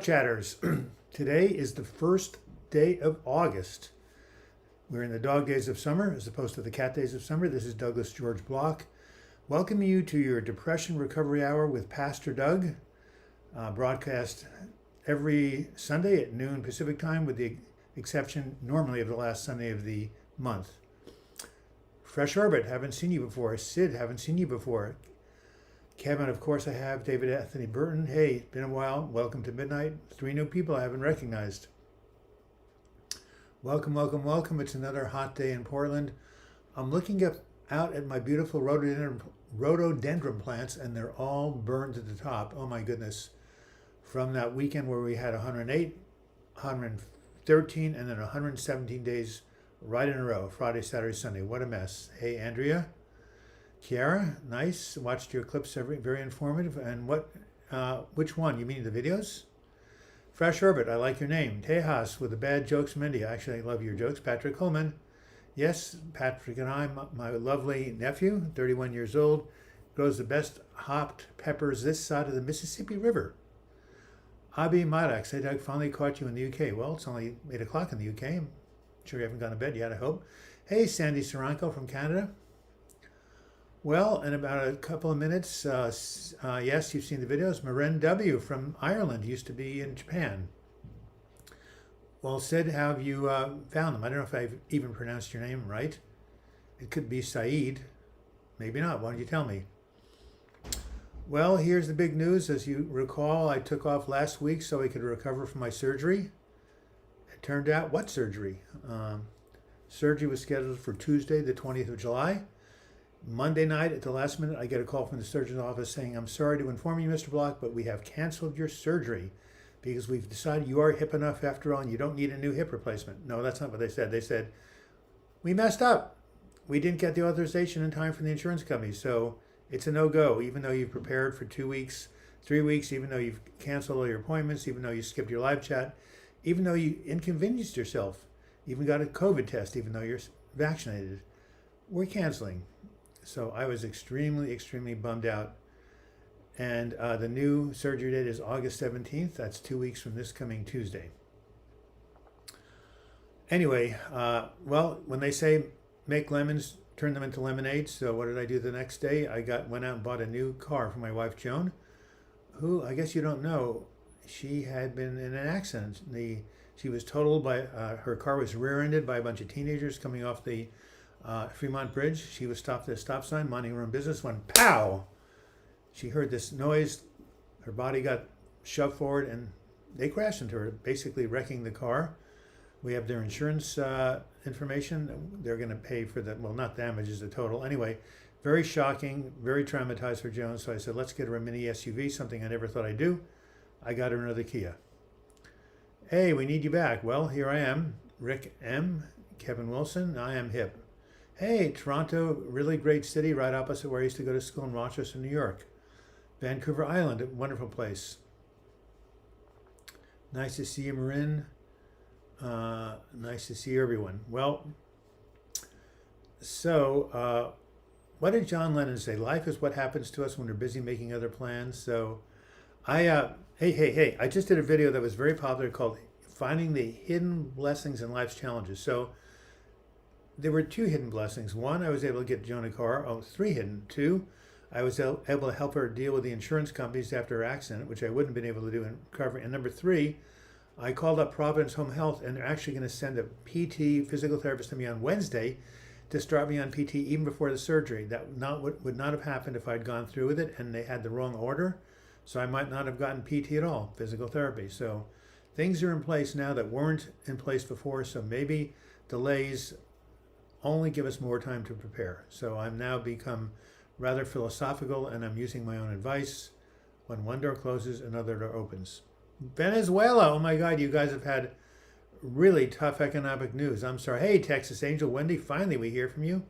Chatters? Today is the first day of August. We're in the dog days of summer as opposed to the cat days of summer. This is Douglas George Bloch. Welcome you to your Depression Recovery Hour with Pastor Doug. Broadcast every Sunday at noon Pacific time with the exception normally of the last Sunday of the month. Fresh Orbit, haven't seen you before. Sid, haven't seen you before. Kevin, of course I have. David Anthony Burton, hey, been a while. Welcome to Midnight. 3 new people I haven't recognized. Welcome, welcome, welcome. It's another hot day in Portland. I'm looking out at my beautiful rhododendron plants, and they're all burned to the top. Oh my goodness. From that weekend where we had 108, 113, and then 117 days right in a row. Friday, Saturday, Sunday. What a mess. Hey, Andrea. Kiara, nice. Watched your clips, very informative. And which one? You mean the videos? Fresh Orbit, I like your name. Tejas with the bad jokes from India. Actually, I love your jokes. Patrick Coleman. Yes, Patrick and I, my lovely nephew, 31 years old, grows the best hopped peppers this side of the Mississippi River. Abi Maddox, hey Doug, finally caught you in the UK. Well, it's only 8 o'clock in the UK. I'm sure you haven't gone to bed yet, I hope. Hey, Sandy Saranko from Canada. Well, in about a couple of minutes, yes, you've seen the videos. Maren W. from Ireland, used to be in Japan. Well, Sid, how have you found them? I don't know if I've even pronounced your name right. It could be Saeed. Maybe not. Why don't you tell me? Well, here's the big news. As you recall, I took off last week so I could recover from my surgery. It turned out, what surgery? Surgery was scheduled for Tuesday, the 20th of July. Monday night, at the last minute, I get a call from the surgeon's office saying, I'm sorry to inform you, Mr. Bloch, but we have canceled your surgery because we've decided you are hip enough after all and you don't need a new hip replacement. No, that's not what they said. They said, we messed up. We didn't get the authorization in time from the insurance company, so it's a no-go, even though you've prepared for 2 weeks, 3 weeks, even though you've canceled all your appointments, even though you skipped your live chat, even though you inconvenienced yourself, even got a COVID test, even though you're vaccinated. We're canceling. So I was extremely, extremely bummed out. And the new surgery date is August 17th. That's 2 weeks from this coming Tuesday. Anyway, well, when they say make lemons, turn them into lemonade. So what did I do the next day? I went out and bought a new car for my wife, Joan, who, I guess you don't know, she had been in an accident. She was totaled by, her car was rear-ended by a bunch of teenagers coming off the Fremont Bridge. She was stopped at a stop sign, minding her own business, when pow! She heard this noise. Her body got shoved forward and they crashed into her, basically wrecking the car. We have their insurance information. They're going to pay for the, well, not damages, the total. Anyway, very shocking, very traumatized for Joan. So I said, let's get her a mini SUV, something I never thought I'd do. I got her another Kia. Hey, we need you back. Well, here I am. Rick M. Kevin Wilson. I am hip. Hey, Toronto, really great city, right opposite where I used to go to school in Rochester, New York. Vancouver Island, a wonderful place. Nice to see you, Marin. Nice to see everyone. Well, so what did John Lennon say? Life is what happens to us when we're busy making other plans. So hey, I just did a video that was very popular called Finding the Hidden Blessings in Life's Challenges. So there were 2 hidden blessings. 1, I was able to get Joan a car. 3 hidden. 2, I was able to help her deal with the insurance companies after her accident, which I wouldn't have been able to do in recovery. And number 3, I called up Providence Home Health, and they're actually going to send a PT physical therapist to me on Wednesday to start me on PT even before the surgery. That would not have happened if I'd gone through with it and they had the wrong order. So I might not have gotten PT at all, physical therapy. So things are in place now that weren't in place before. So maybe delays only give us more time to prepare. So I'm now become rather philosophical, and I'm using my own advice. When one door closes, another door opens. Venezuela, oh my God, you guys have had really tough economic news. I'm sorry. Hey, Texas Angel Wendy, finally we hear from you.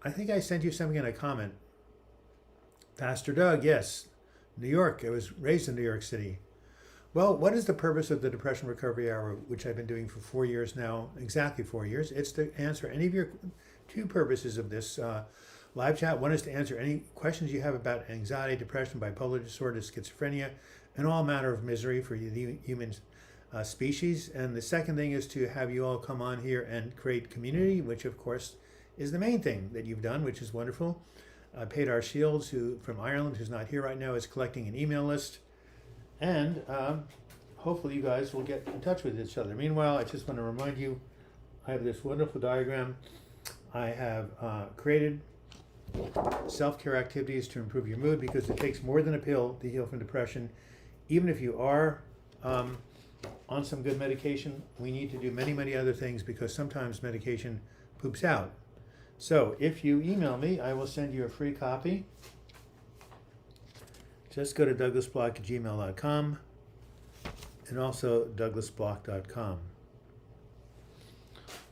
I think I sent you something in a comment. Pastor Doug, yes. New York, I was raised in New York City. Well, what is the purpose of the Depression Recovery Hour, which I've been doing for 4 years now, exactly 4 years? It's to answer any of your 2 purposes of this live chat. One is to answer any questions you have about anxiety, depression, bipolar disorder, schizophrenia, and all manner of misery for the human species. And the second thing is to have you all come on here and create community, which of course is the main thing that you've done, which is wonderful. Pedar Shields, who from Ireland, who's not here right now, is collecting an email list. And hopefully you guys will get in touch with each other. Meanwhile, I just want to remind you, I have this wonderful diagram. I have created self-care activities to improve your mood, because it takes more than a pill to heal from depression. Even if you are on some good medication, we need to do many, many other things, because sometimes medication poops out. So if you email me, I will send you a free copy. Just go to douglasbloch@gmail.com and also douglasbloch.com.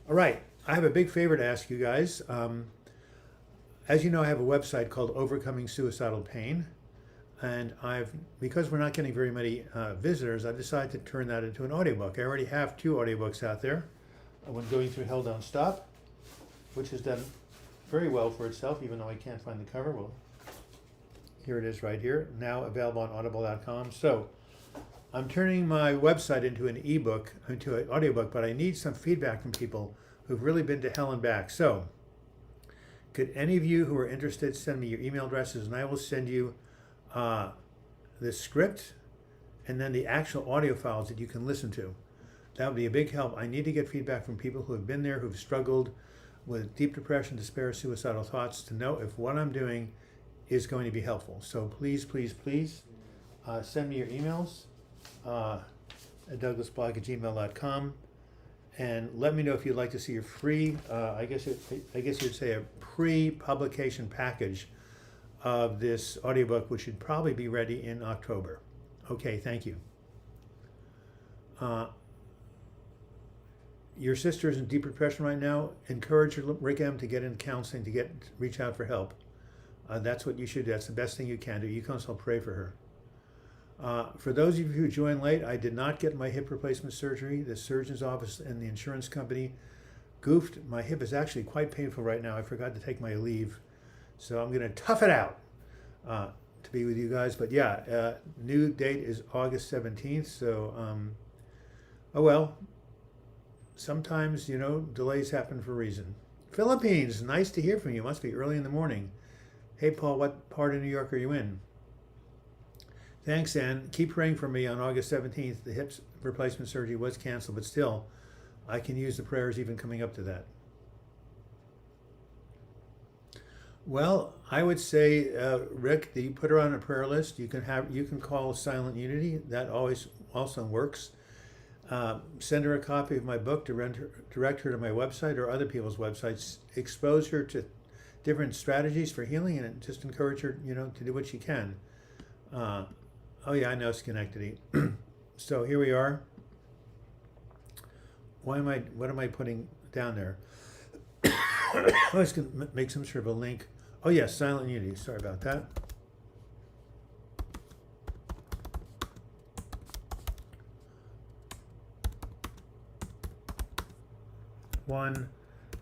All right, I have a big favor to ask you guys. As you know, I have a website called Overcoming Suicidal Pain, and because we're not getting very many visitors, I've decided to turn that into an audiobook. I already have 2 audiobooks out there. One, Going Through Hell Don't Stop, which has done very well for itself, even though I can't find the cover. Well, here it is right here, now available on audible.com. So I'm turning my website into an ebook, into an audiobook, but I need some feedback from people who've really been to hell and back. So could any of you who are interested send me your email addresses, and I will send you the script and then the actual audio files that you can listen to. That would be a big help. I need to get feedback from people who have been there, who've struggled with deep depression, despair, suicidal thoughts, to know if what I'm doing is going to be helpful. So please, please, please send me your emails at douglasblog@gmail.com, and let me know if you'd like to see a free, I guess you'd say a pre-publication package of this audiobook, which should probably be ready in October. Okay, thank you. Your sister is in deep depression right now. Encourage Rick M to get into counseling, to reach out for help. That's what you should do. That's the best thing you can do. You can also pray for her. For those of you who joined late, I did not get my hip replacement surgery. The surgeon's office and the insurance company goofed. My hip is actually quite painful right now. I forgot to take my leave. So I'm going to tough it out to be with you guys. But yeah, new date is August 17th. So, oh well. Sometimes, delays happen for a reason. Philippines, nice to hear from you. Must be early in the morning. Hey, Paul, what part of New York are you in? Thanks, Ann. Keep praying for me on August 17th. The hip replacement surgery was canceled, but still, I can use the prayers even coming up to that. Well, I would say, Rick, that you put her on a prayer list. You can call Silent Unity. That always also works. Send her a copy of my book, direct her to my website or other people's websites, expose her to different strategies for healing, and just encourage her, to do what she can. Oh yeah, I know Schenectady. So here we are. What am I putting down there? I was going to make some sort of a link. Oh yes, Silent Unity. Sorry about that. One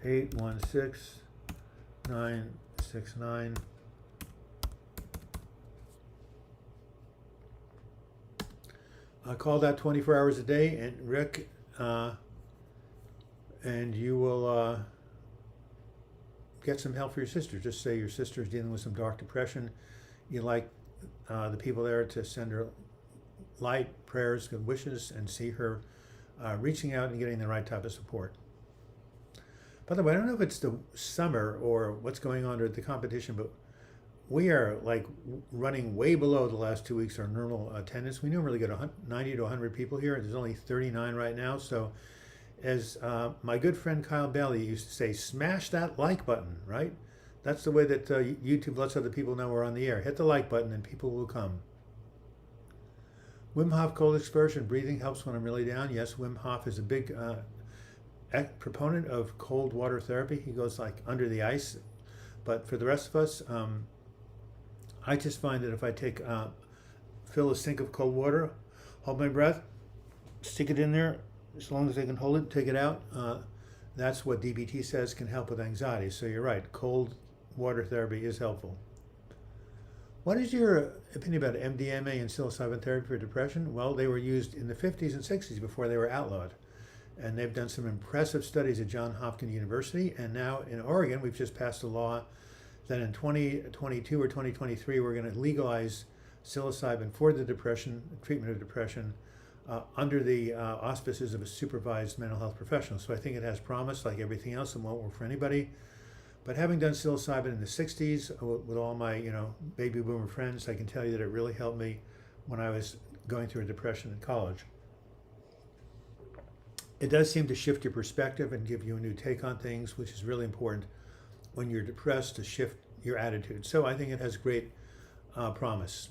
816-969. I call that 24 hours a day, and Rick, and you will get some help for your sister. Just say your sister is dealing with some dark depression. You like the people there to send her light, prayers, good wishes, and see her reaching out and getting the right type of support. By the way, I don't know if it's the summer or what's going on at the competition, but we are like running way below the last 2 weeks our normal attendance. We normally get 90 to 100 people here. There's only 39 right now. So as my good friend Kyle Bailey used to say, smash that like button, right? That's the way that YouTube lets other people know we're on the air. Hit the like button and people will come. Wim Hof cold exposure. Breathing helps when I'm really down. Yes, Wim Hof is a big proponent of cold water therapy. He goes like under the ice. But for the rest of us, I just find that if I fill a sink of cold water, hold my breath, stick it in there, as long as I can hold it, take it out, that's what DBT says can help with anxiety. So you're right, cold water therapy is helpful. What is your opinion about MDMA and psilocybin therapy for depression? Well, they were used in the 50s and 60s before they were outlawed. And they've done some impressive studies at Johns Hopkins University. And now in Oregon, we've just passed a law that in 2022 or 2023, we're going to legalize psilocybin for the treatment of depression, under the auspices of a supervised mental health professional. So I think it has promise, like everything else. It won't work for anybody. But having done psilocybin in the 60s with all my, baby boomer friends, I can tell you that it really helped me when I was going through a depression in college. It does seem to shift your perspective and give you a new take on things, which is really important when you're depressed, to shift your attitude. So I think it has great promise.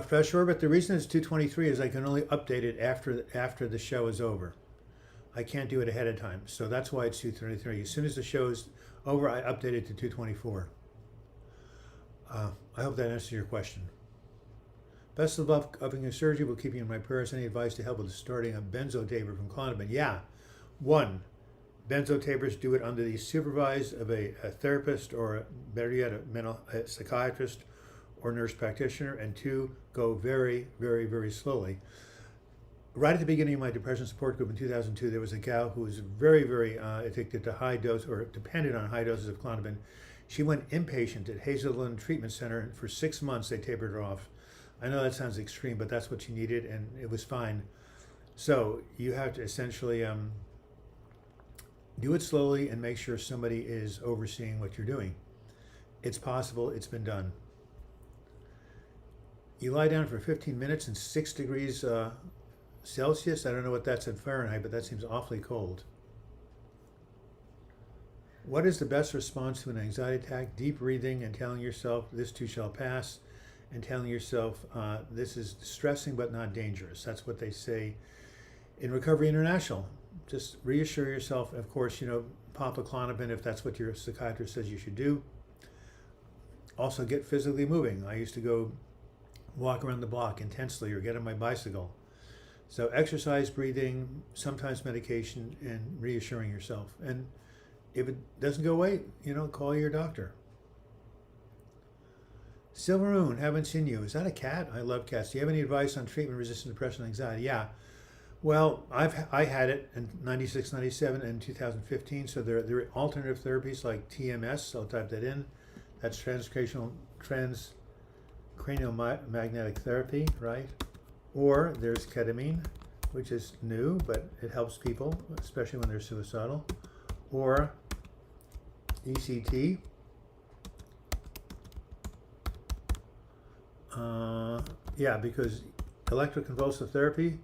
Fresh Orbit, the reason it's 223 is I can only update it after the show is over. I can't do it ahead of time, so that's why it's 223. As soon as the show is over, I update it to 224. I hope that answers your question. Best of luck upping your surgery. Will keep you in my prayers. Any advice to help with starting a benzotaper from Klonopin? Yeah. 1. Benzotapers, do it under the supervised of a therapist, or better yet, a psychiatrist or nurse practitioner. And 2, go very, very, very slowly. Right at the beginning of my depression support group in 2002, there was a gal who was very, very addicted to high dose, or dependent on high doses of Klonopin. She went inpatient at Hazelden Treatment Center, and for 6 months they tapered her off. I know that sounds extreme, but that's what she needed, and it was fine. So you have to essentially do it slowly and make sure somebody is overseeing what you're doing. It's possible. It's been done. You lie down for 15 minutes in 6 degrees Celsius. I don't know what that's in Fahrenheit, but that seems awfully cold. What is the best response to an anxiety attack? Deep breathing and telling yourself, this too shall pass, and telling yourself, this is distressing but not dangerous. That's what they say in Recovery International. Just reassure yourself. Of course, pop a Klonopin if that's what your psychiatrist says you should do. Also, get physically moving. I used to go walk around the block intensely, or get on my bicycle. So exercise, breathing, sometimes medication, and reassuring yourself. And if it doesn't go away, call your doctor. Silver Moon, haven't seen you. Is that a cat? I love cats. Do you have any advice on treatment-resistant depression and anxiety? Yeah. Well, I had it in 96, 97, and 2015. So there are alternative therapies like TMS. I'll type that in. That's transcranial magnetic therapy, right? Or there's ketamine, which is new, but it helps people, especially when they're suicidal. Or ECT. Because electroconvulsive therapy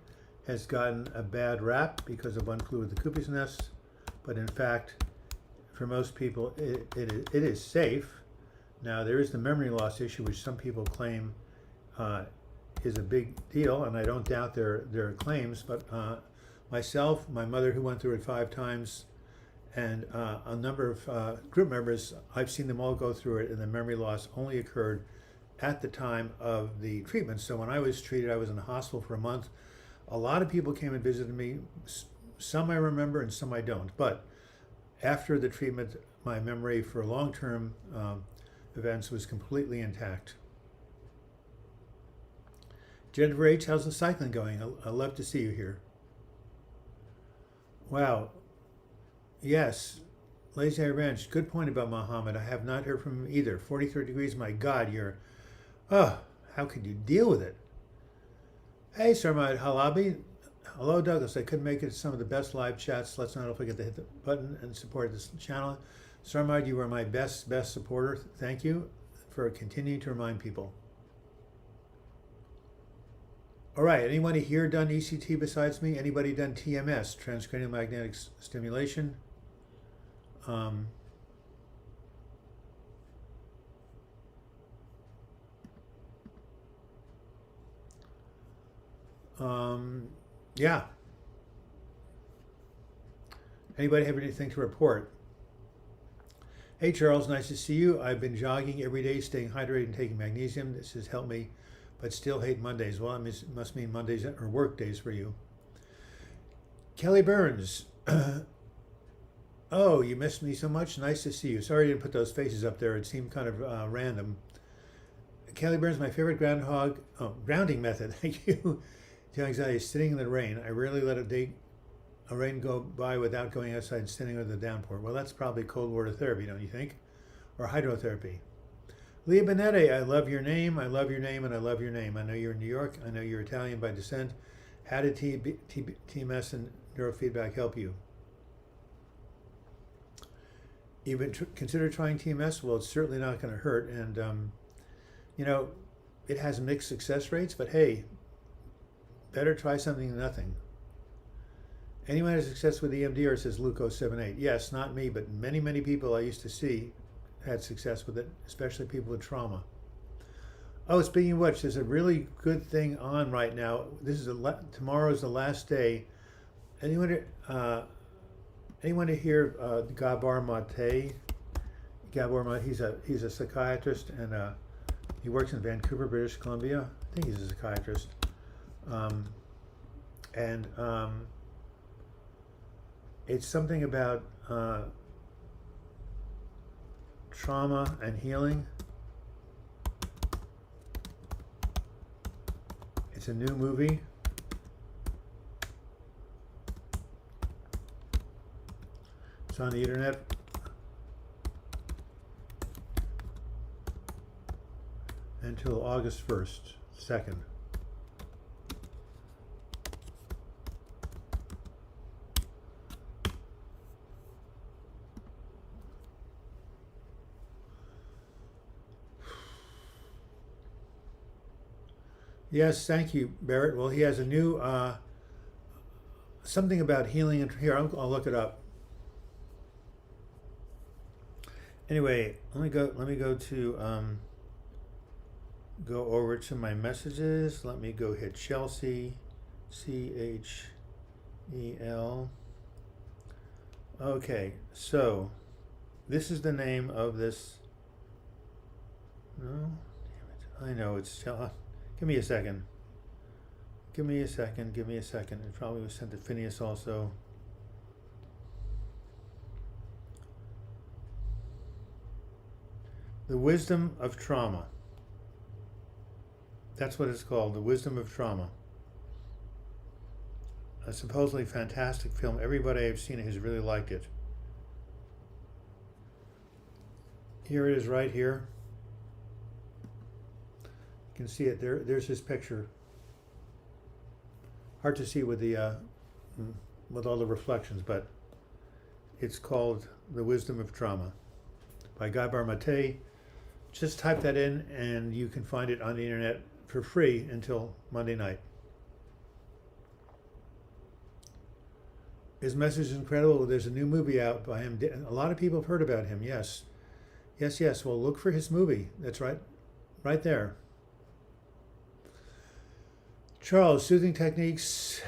has gotten a bad rap because of one flew with the cuckoo's nest, but in fact, for most people, it is safe. Now, there is the memory loss issue, which some people claim is a big deal, and I don't doubt their claims, but myself, my mother, who went through it 5 times, and a number of group members, I've seen them all go through it, and the memory loss only occurred at the time of the treatment. So when I was treated, I was in the hospital for a month. A lot of people came and visited me. Some I remember and some I don't. But after the treatment, my memory for long-term events was completely intact. Jennifer H., how's the cycling going? I'd love to see you here. Wow. Yes. Lazy Eye Ranch, good point about Muhammad. I have not heard from him either. 43 degrees, my God, how could you deal with it? Hey, Sarmad Halabi. Hello, Douglas. I couldn't make it to some of the best live chats. Let's not forget to hit the button and support this channel. Sarmad, you are my best supporter. Thank you for continuing to remind people. All right, anybody here done ECT besides me? Anybody done TMS, transcranial magnetic stimulation? Yeah. Anybody have anything to report? Hey, Charles, nice to see you. I've been jogging every day, staying hydrated and taking magnesium. This has helped me, but still hate Mondays. Well, it must mean Mondays are work days for you. Kelly Burns. Oh, you missed me so much. Nice to see you. Sorry I didn't put those faces up there. It seemed kind of random. Kelly Burns, my favorite grounding method. Thank you. To anxiety is sitting in the rain. I rarely let a rain go by without going outside and standing under the downpour. Well, that's probably cold water therapy, don't you think? Or hydrotherapy. Leah Benetti, I love your name. I love your name, and I love your name. I know you're in New York. I know you're Italian by descent. How did TMS and neurofeedback help you? Even consider trying TMS? Well, it's certainly not going to hurt. And, you know, it has mixed success rates, but hey, better try something than nothing. Anyone has success with EMDR, says Luco78. Yes, not me, but many, many people I used to see had success with it, especially people with trauma. Oh, speaking of which, there's a really good thing on right now. This is tomorrow's the last day. Anyone to hear Gabor Mate? Gabor Mate, he's a psychiatrist, and he works in Vancouver, British Columbia. I think he's a psychiatrist. It's something about trauma and healing. It's a new movie. It's on the internet. Until August 2nd. Yes, thank you, Barrett. Well, he has a new something about healing. And here, I'll look it up. Anyway, let me go to go over to my messages. Let me go hit Chelsea, Chel. Okay, so this is the name of this. No, damn it! I know it's Chel. Give me a second. Give me a second. It probably was sent to Phineas also. The Wisdom of Trauma. That's what it's called, The Wisdom of Trauma. A supposedly fantastic film. Everybody I've seen it has really liked it. Here it is right here. You can see it there. There's his picture. Hard to see with the with all the reflections, but it's called The Wisdom of Trauma by Gabor Mate. Just type that in and you can find it on the internet for free until Monday night. His message is incredible. There's a new movie out by him. A lot of people have heard about him. Yes. Well, look for his movie. That's right there. Charles, soothing techniques,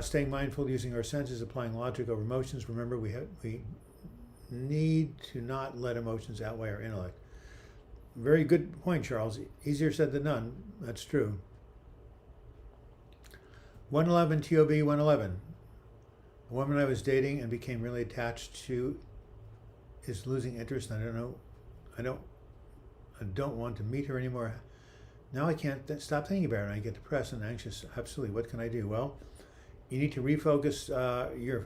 staying mindful, using our senses, applying logic over emotions. Remember, we need to not let emotions outweigh our intellect. Very good point, Charles. Easier said than done. That's true. 111 TOB 111. A woman I was dating and became really attached to is losing interest. And I don't want to meet her anymore. Now I can't stop thinking about her, and I get depressed and anxious. Absolutely. What can I do? Well, you need to refocus you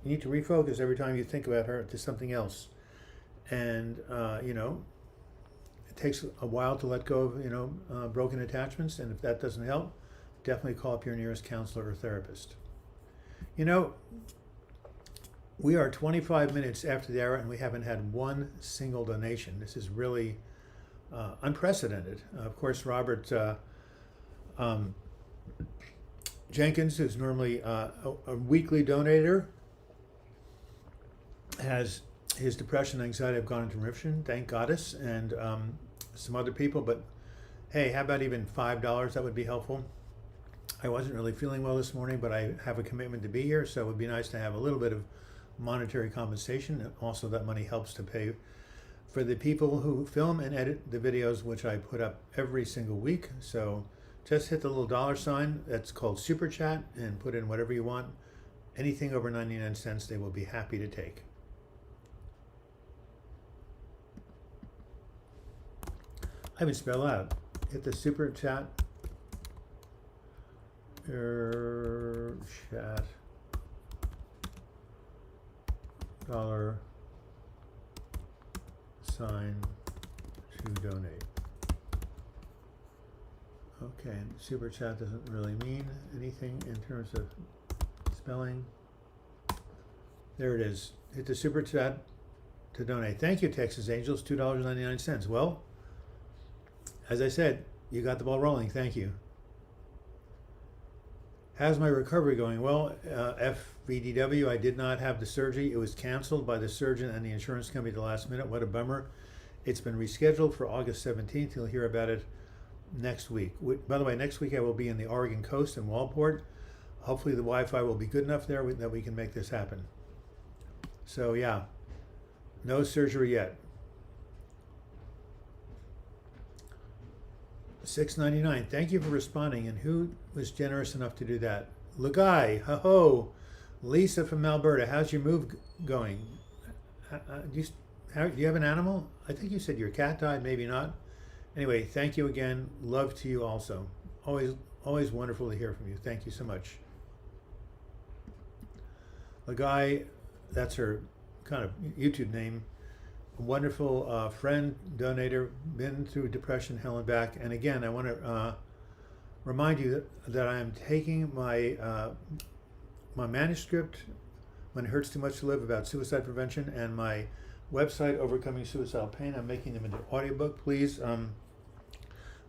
need to refocus every time you think about her to something else. And, it takes a while to let go of, broken attachments. And if that doesn't help, definitely call up your nearest counselor or therapist. We are 25 minutes after the hour and we haven't had one single donation. This is really unprecedented. Of course, Robert Jenkins, who's normally a weekly donator, has his depression and anxiety have gone into remission, thank goddess, and some other people. But hey, how about even $5? That would be helpful. I wasn't really feeling well this morning, but I have a commitment to be here, so it would be nice to have a little bit of monetary compensation. Also, that money helps to pay for the people who film and edit the videos, which I put up every single week. So just hit the little $sign that's called Super Chat and put in whatever you want, anything over 99 cents they will be happy to take. I haven't spelled out. Hit the super chat. Chat. $sign to donate. Okay, super chat doesn't really mean anything in terms of spelling. There it is. Hit the super chat to donate. Thank you, Texas Angels, $2.99. Well, as I said, you got the ball rolling. Thank you. How's my recovery going? Well, FVDW, I did not have the surgery. It was canceled by the surgeon and the insurance company at the last minute. What a bummer. It's been rescheduled for August 17th. You'll hear about it next week. By the way, next week I will be in the Oregon coast in Walport. Hopefully the Wi-Fi will be good enough there that we can make this happen. So yeah, no surgery yet. $6.99. Thank you for responding. And who was generous enough to do that? Lagai, ho. Lisa from Alberta. How's your move going? Do you have an animal? I think you said your cat died. Maybe not. Anyway, thank you again. Love to you also. Always wonderful to hear from you. Thank you so much. Lagai, that's her kind of YouTube name. Wonderful friend, donator, been through depression, hell and back. And again, I want to remind you that I am taking my my manuscript, When It Hurts Too Much to Live, about suicide prevention, and my website, Overcoming Suicidal Pain. I'm making them into audiobook. Please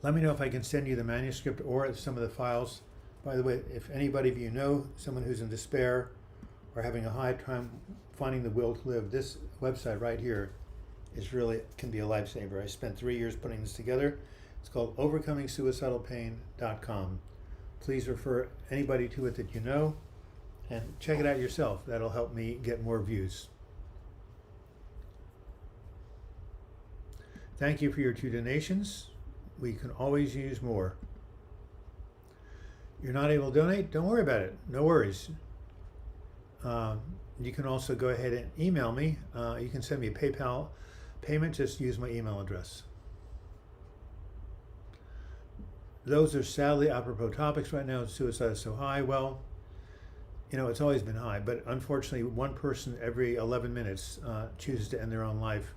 let me know if I can send you the manuscript or some of the files. By the way, if anybody of you know someone who's in despair or having a hard time finding the will to live, this website right here is really can be a lifesaver. I spent 3 years putting this together. It's called overcomingsuicidalpain.com. Please refer anybody to it that you know and check it out yourself. That'll help me get more views. Thank you for your 2 donations. We can always use more. You're not able to donate? Don't worry about it. No worries. You can also go ahead and email me. You can send me a PayPal payment. Just use my email address. Those are sadly apropos topics right now. Suicide is so high. Well, you know, it's always been high, but unfortunately, one person every 11 minutes chooses to end their own life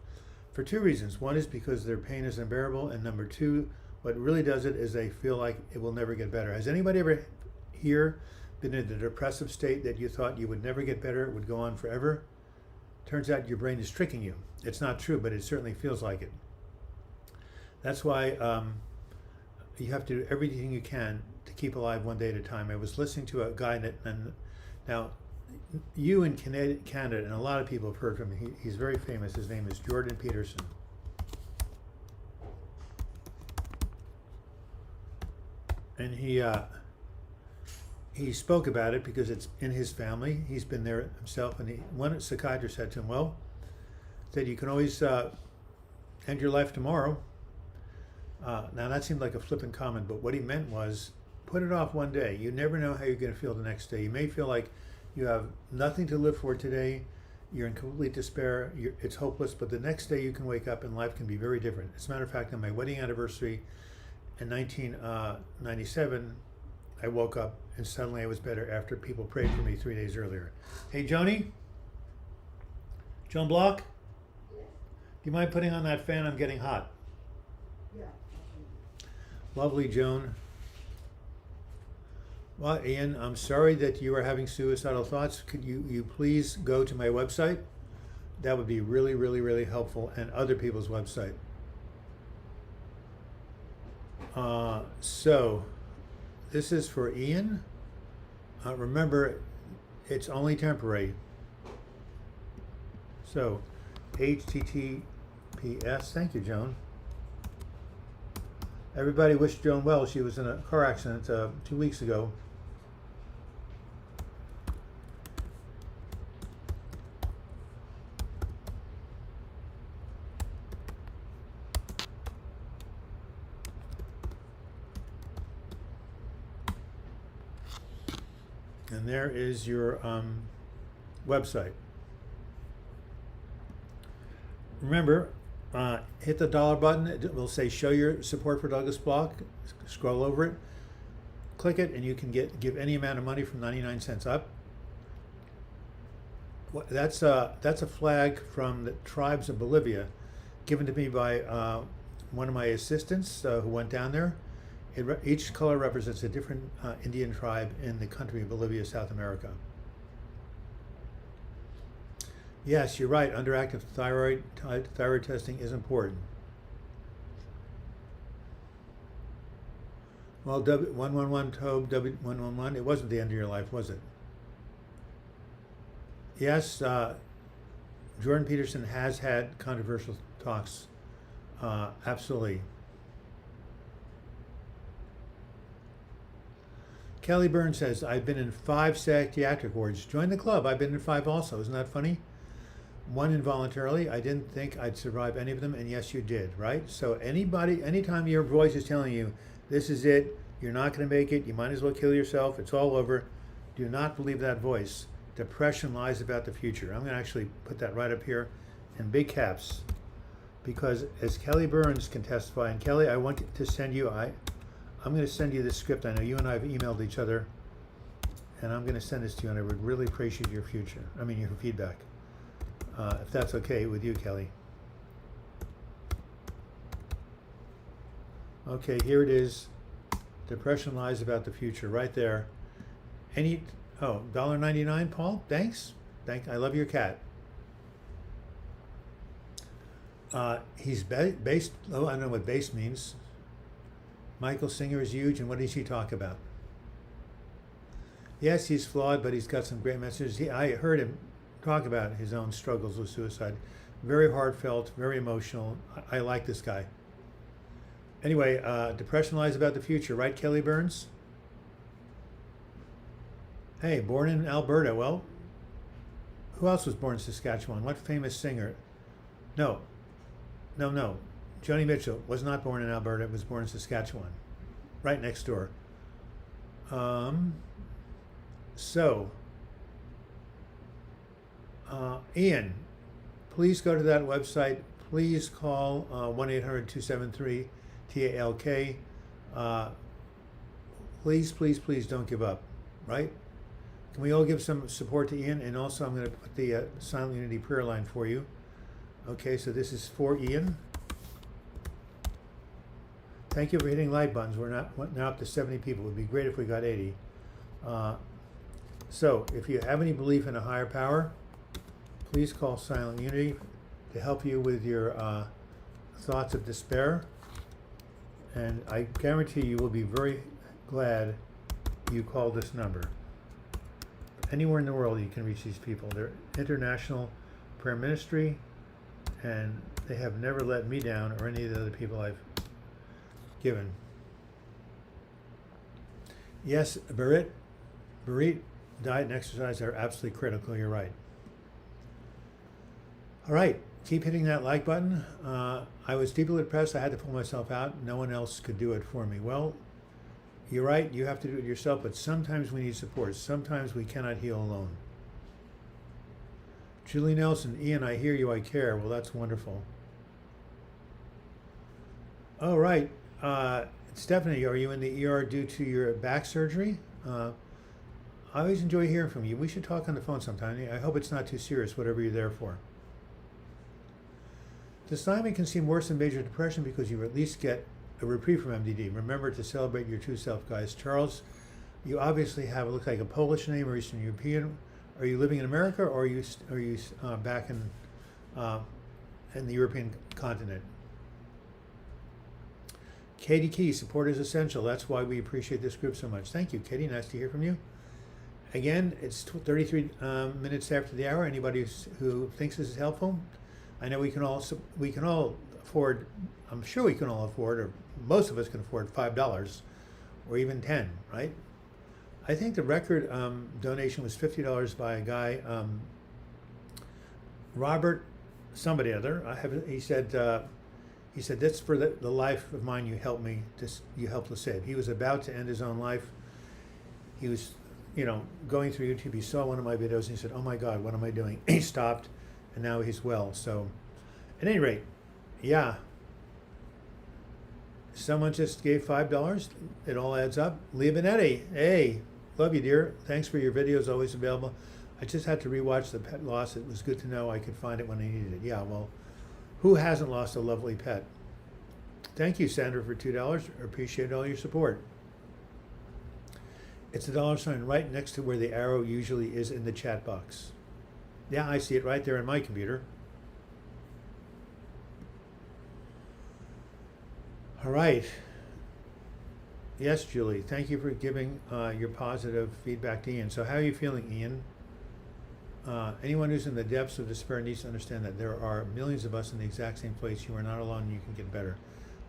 for 2 reasons. One is because their pain is unbearable, and number 2, what really does it is they feel like it will never get better. Has anybody ever here been in a depressive state that you thought you would never get better, it would go on forever? Turns out your brain is tricking you. It's not true, but it certainly feels like it. That's why you have to do everything you can to keep alive one day at a time. I was listening to a guy and now you in Canada, and a lot of people have heard from him. He's very famous. His name is Jordan Peterson. And he spoke about it because it's in his family. He's been there himself, and one psychiatrist said to him, well, said you can always end your life tomorrow. Now that seemed like a flippant comment, but what he meant was put it off one day. You never know how you're going to feel the next day. You may feel like you have nothing to live for today. You're in complete despair. It's hopeless, but the next day you can wake up and life can be very different. As a matter of fact, on my wedding anniversary in 1997, I woke up and suddenly I was better after people prayed for me 3 days earlier. Hey, Joni? Joan Bloch? Yes. Do you mind putting on that fan? I'm getting hot. Yeah. Lovely, Joan. Well, Ian, I'm sorry that you are having suicidal thoughts. Could you please go to my website? That would be really, really, really helpful, and other people's website. So, this is for Ian. Remember, it's only temporary. So, HTTPS. Thank you, Joan. Everybody wish Joan well. She was in a car accident 2 weeks ago. And And there is your website. Remember, hit the dollar button. It will say show your support for Douglas Bloch. Scroll over it, click it, and you can give any amount of money from 99 cents up. That's a flag from the tribes of Bolivia, given to me by one of my assistants who went down there. Each color represents a different Indian tribe in the country of Bolivia, South America. Yes, you're right. Underactive thyroid testing is important. Well, 111 Tobe, W111, it wasn't the end of your life, was it? Yes, Jordan Peterson has had controversial talks. Absolutely. Kelly Byrne says, I've been in 5 psychiatric wards. Join the club. I've been in 5 also. Isn't that funny? 1 involuntarily. I didn't think I'd survive any of them, and yes, you did, right? So anytime your voice is telling you, this is it, you're not going to make it, you might as well kill yourself, it's all over, do not believe that voice. Depression lies about the future. I'm going to actually put that right up here in big caps, because as Kelly Burns can testify, and Kelly, I want to send you, I'm going to send you this script. I know you and I have emailed each other, and I'm going to send this to you, and I would really appreciate your feedback, if that's okay with you, Kelly. Okay, here it is. Depression lies about the future, right there. $1.99, Paul. Thanks. I love your cat. He's based. Oh, I don't know what base means. Michael Singer is huge, and what does he talk about? Yes, he's flawed, but he's got some great messages. I heard him talk about his own struggles with suicide. Very heartfelt, very emotional. I like this guy. Anyway, depression lies about the future, right, Kelly Burns? Hey, born in Alberta. Well, who else was born in Saskatchewan? What famous singer? No. Joni Mitchell was not born in Alberta, was born in Saskatchewan, right next door. Ian, please go to that website. Please call 1-800-273-TALK. Please don't give up, right? Can we all give some support to Ian? And also I'm going to put the Silent Unity prayer line for you. Okay, so this is for Ian. Thank you for hitting like buttons. We're now up to 70 people. It would be great if we got 80. So if you have any belief in a higher power, please call Silent Unity to help you with your thoughts of despair. And I guarantee you will be very glad you called this number. Anywhere in the world you can reach these people. They're international prayer ministry, and they have never let me down or any of the other people I've given. Yes, Barit, diet and exercise are absolutely critical. You're right. All right, keep hitting that like button. I was deeply depressed. I had to pull myself out. No one else could do it for me. Well, you're right. You have to do it yourself, but sometimes we need support. Sometimes we cannot heal alone. Julie Nelson, Ian, I hear you, I care. Well, that's wonderful. All right. Stephanie, are you in the ER due to your back surgery? I always enjoy hearing from you. We should talk on the phone sometime. I hope it's not too serious, whatever you're there for. Dysthymia can seem worse than major depression because you at least get a reprieve from MDD. Remember to celebrate your true self, guys. Charles, you obviously have, it looks like a Polish name or Eastern European. Are you living in America, or are you back in the European continent? Katie Key, support is essential. That's why we appreciate this group so much. Thank you, Katie. Nice to hear from you. Again, it's 33 minutes after the hour. Anybody who thinks this is helpful, I know we can all afford. I'm sure we can all afford, or most of us can afford $5 or even $10, right? I think the record donation was $50 by a guy, Robert, somebody other. He said, "That's for the life of mine you helped to save." He was about to end his own life. He was going through YouTube, he saw one of my videos and he said, "Oh my God, what am I doing?" He stopped, and now he's well. So, at any rate, yeah. Someone just gave $5. It all adds up. Leah Benetti, hey, love you, dear. Thanks for your videos, always available. I just had to rewatch The Pet Loss. It was good to know I could find it when I needed it. Yeah, well, who hasn't lost a lovely pet? Thank you, Sandra, for $2. Appreciate all your support. It's a dollar sign right next to where the arrow usually is in the chat box. Yeah, I see it right there on my computer. All right. Yes, Julie, thank you for giving your positive feedback to Ian. So how are you feeling, Ian? Anyone who's in the depths of despair needs to understand that there are millions of us in the exact same place. You are not alone. You can get better.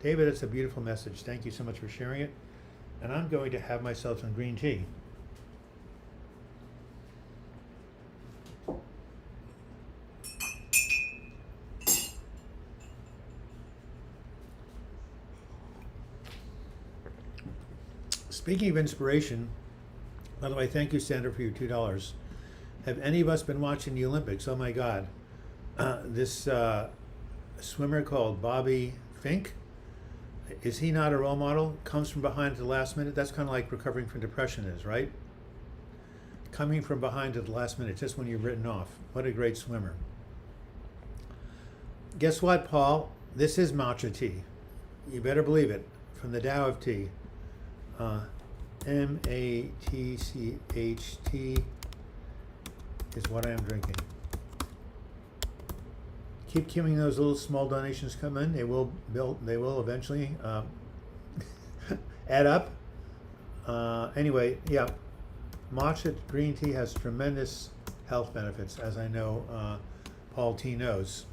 David, it's a beautiful message. Thank you so much for sharing it. And I'm going to have myself some green tea. Speaking of inspiration, by the way, thank you, Sandra, for your $2. Have any of us been watching the Olympics? Oh my God. This swimmer called Bobby Fink, is he not a role model? Comes from behind at the last minute. That's kind of like recovering from depression is, right? Coming from behind at the last minute, just when you've written off. What a great swimmer. Guess what, Paul? This is matcha tea. You better believe it. From the Tao of Tea. M-A-T-C-H-T is what I am drinking. Keep keeping those little small donations come in. They will eventually add up. Anyway, yeah, matcha green tea has tremendous health benefits, as I know Paul T knows.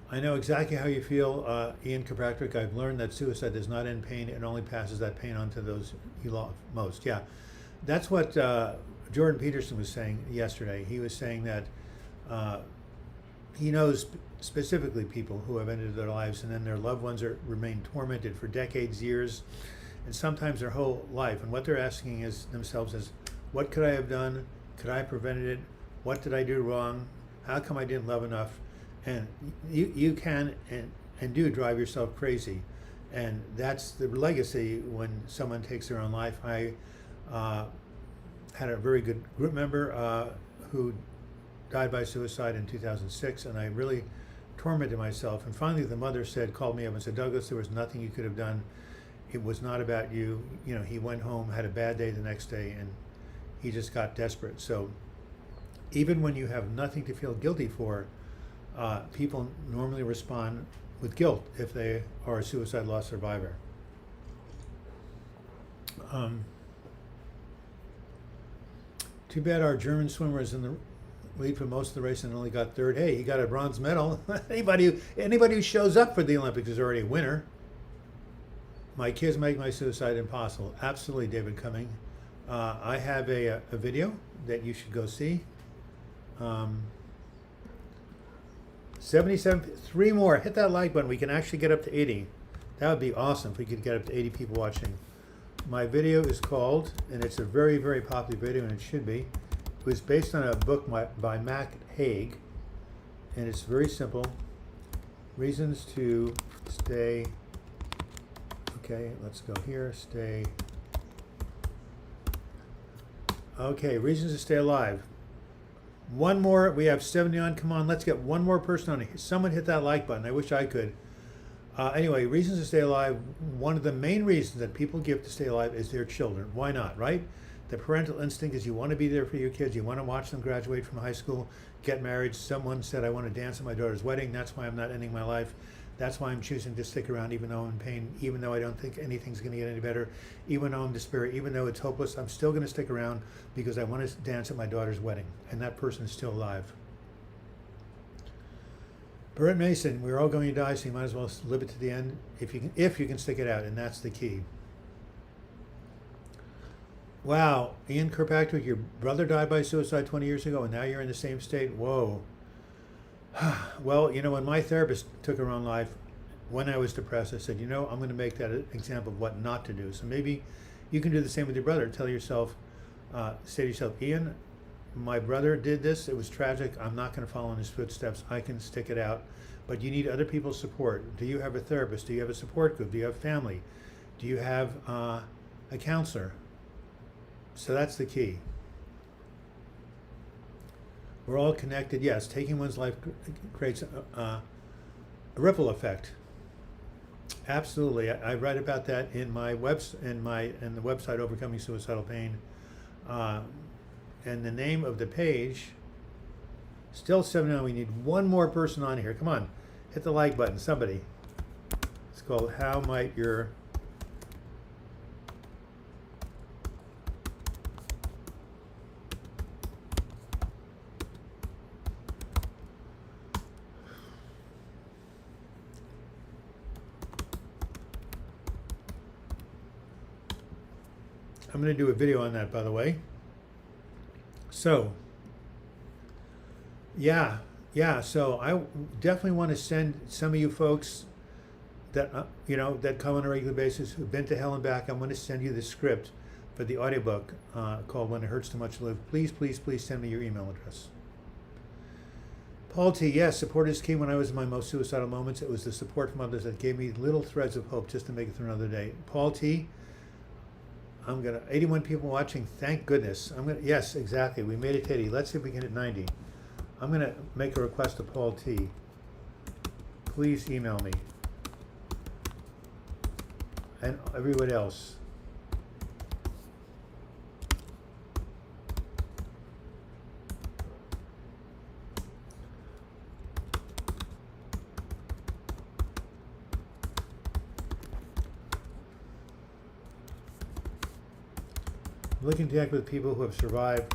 I know exactly how you feel, Ian Kirkpatrick. I've learned that suicide does not end pain. It only passes that pain on to those you love most. Yeah, that's what Jordan Peterson was saying yesterday. He was saying that he knows specifically people who have ended their lives and then their loved ones remain tormented for decades, years, and sometimes their whole life. And what they're asking themselves is, what could I have done? Could I have prevented it? What did I do wrong? How come I didn't love enough? And you can and do drive yourself crazy. And that's the legacy when someone takes their own life. I had a very good group member who died by suicide in 2006, and I really tormented myself. And finally the mother called me up and said, "Douglas, there was nothing you could have done. It was not about you." He went home, had a bad day the next day, and he just got desperate. So even when you have nothing to feel guilty for, people normally respond with guilt if they are a suicide loss survivor. Too bad our German swimmer is in the lead for most of the race and only got third. Hey, he got a bronze medal. Anybody who shows up for the Olympics is already a winner. My kids make my suicide impossible. Absolutely, David Cumming. I have a video that you should go see. 77, 3 more. Hit that like button. We can actually get up to 80. That would be awesome if we could get up to 80 people watching. My video is called, and it's a very, very popular video, and it should be. It was based on a book by Mac Haig, and it's very simple. Reasons to stay. Okay, let's go here. Stay. Okay, reasons to stay alive. One more. We have 70 on. Come on, let's get one more person on. Someone hit that like button. I wish I could. Anyway, reasons to stay alive. One of the main reasons that people give to stay alive is their children. Why not, right? The parental instinct is you want to be there for your kids. You want to watch them graduate from high school, get married. Someone said, "I want to dance at my daughter's wedding." That's why I'm not ending my life. That's why I'm choosing to stick around even though I'm in pain, even though I don't think anything's going to get any better, even though I'm despair, even though it's hopeless. I'm still going to stick around because I want to dance at my daughter's wedding, and that person is still alive. Bert Mason, we're all going to die, so you might as well live it to the end if you can stick it out, and that's the key. Wow, Ian Kirkpatrick, your brother died by suicide 20 years ago, and now you're in the same state? Whoa. Well, when my therapist took her own life, when I was depressed, I said, I'm going to make that an example of what not to do. So maybe You can do the same with your brother. Tell yourself, say to yourself, Ian, my brother did this. It was tragic. I'm not going to follow in his footsteps. I can stick it out. But you need other people's support. Do you have a therapist? Do you have a support group? Do you have family? Do you have a counselor? So that's the key. We're all connected. Yes, taking one's life creates a ripple effect. Absolutely. I write about that in my the website Overcoming Suicidal Pain. And the name of the page, still 79. We need one more person on here. Come on, hit the like button, somebody. It's called How Might Your I'm going to do a video on that, by the way. So, yeah. So I definitely want to send some of you folks that that come on a regular basis who've been to hell and back. I'm going to send you the script for the audiobook called "When It Hurts Too Much to Live." Please, please, please send me your email address. Paul T. Yes, support is key. When I was in my most suicidal moments, it was the support from others that gave me little threads of hope just to make it through another day. Paul T. 81 people watching, thank goodness. Yes, exactly. We made it to 80. Let's see if we can hit 90. I'm gonna make a request to Paul T. Please email me. And everyone else. Looking to connect with people who have survived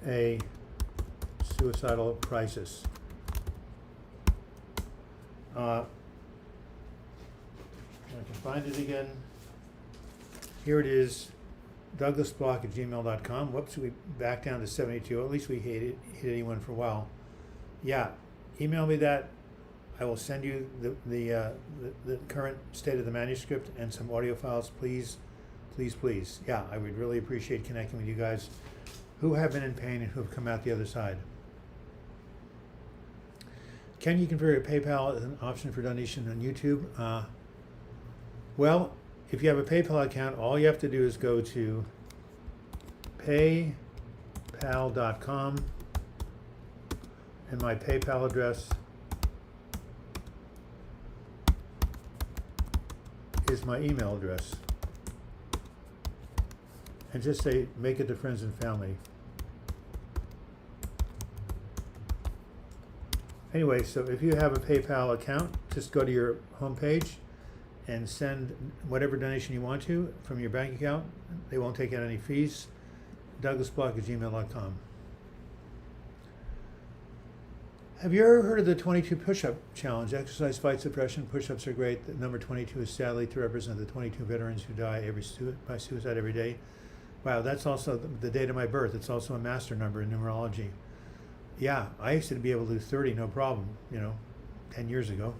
a suicidal crisis. I can find it again. Here it is, douglasbloch@gmail.com. Whoops, we back down to 72. At least we hit 81 for a while. Yeah, email me that. I will send you the current state of the manuscript and some audio files. Please, please, please. Yeah, I would really appreciate connecting with you guys who have been in pain and who have come out the other side. Can you convert PayPal as an option for donation on YouTube? Well, if you have a PayPal account, all you have to do is go to paypal.com, and my PayPal address is my email address. And just say, make it to friends and family. Anyway, so if you have a PayPal account, just go to your homepage and send whatever donation you want to from your bank account. They won't take out any fees. douglasbloch@gmail.com. Have you ever heard of the 22 push-up challenge? Exercise fights depression. Push-ups are great. The number 22 is sadly to represent the 22 veterans who die by suicide every day. Wow, that's also the date of my birth. It's also a master number in numerology. Yeah, I used to be able to do 30, no problem, 10 years ago.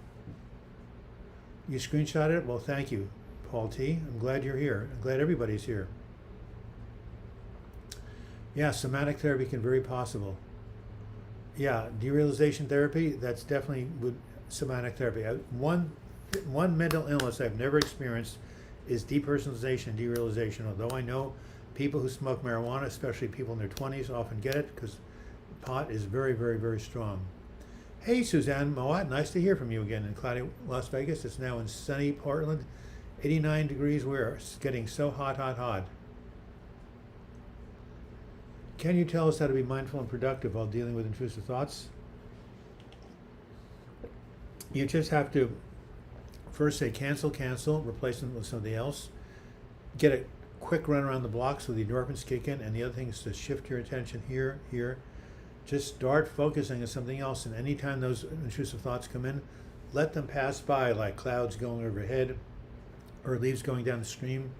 You screenshot it? Well, thank you, Paul T. I'm glad you're here. I'm glad everybody's here. Yeah, somatic therapy can be very possible. Yeah, derealization therapy, that's definitely with somatic therapy. One mental illness I've never experienced is depersonalization, derealization, although I know people who smoke marijuana, especially people in their 20s, often get it because pot is very, very, very strong. Hey, Suzanne Mowat, nice to hear from you again in cloudy Las Vegas. It's now in sunny Portland, 89 degrees. It's getting so hot, hot, hot. Can you tell us how to be mindful and productive while dealing with intrusive thoughts? You just have to first say cancel, replace them with something else. Get a quick run around the block so the endorphins kick in, and the other thing is to shift your attention here. Just start focusing on something else, and anytime those intrusive thoughts come in, let them pass by like clouds going overhead or leaves going down the stream.